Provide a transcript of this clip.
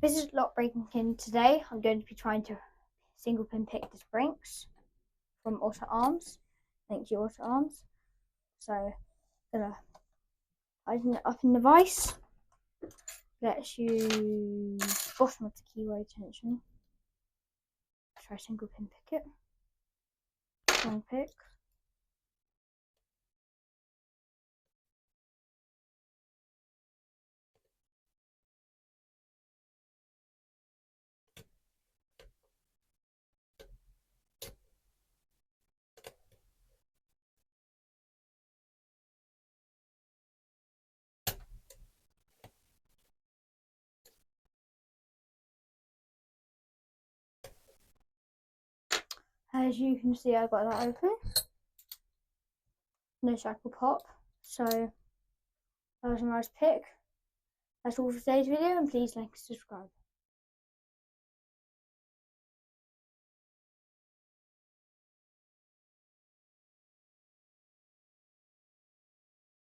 This is lock breaking. Today I'm going to be trying to single pin pick this Brinks from Auto Arms. Thank you, Auto Arms. So I'm gonna tighten it up in the vise. Let's use bottom of the keyway tension. Try single pin pick it. Long pick. As you can see, I got that open. No shackle pop. So that was a nice pick. That's all for today's video, and please like and subscribe.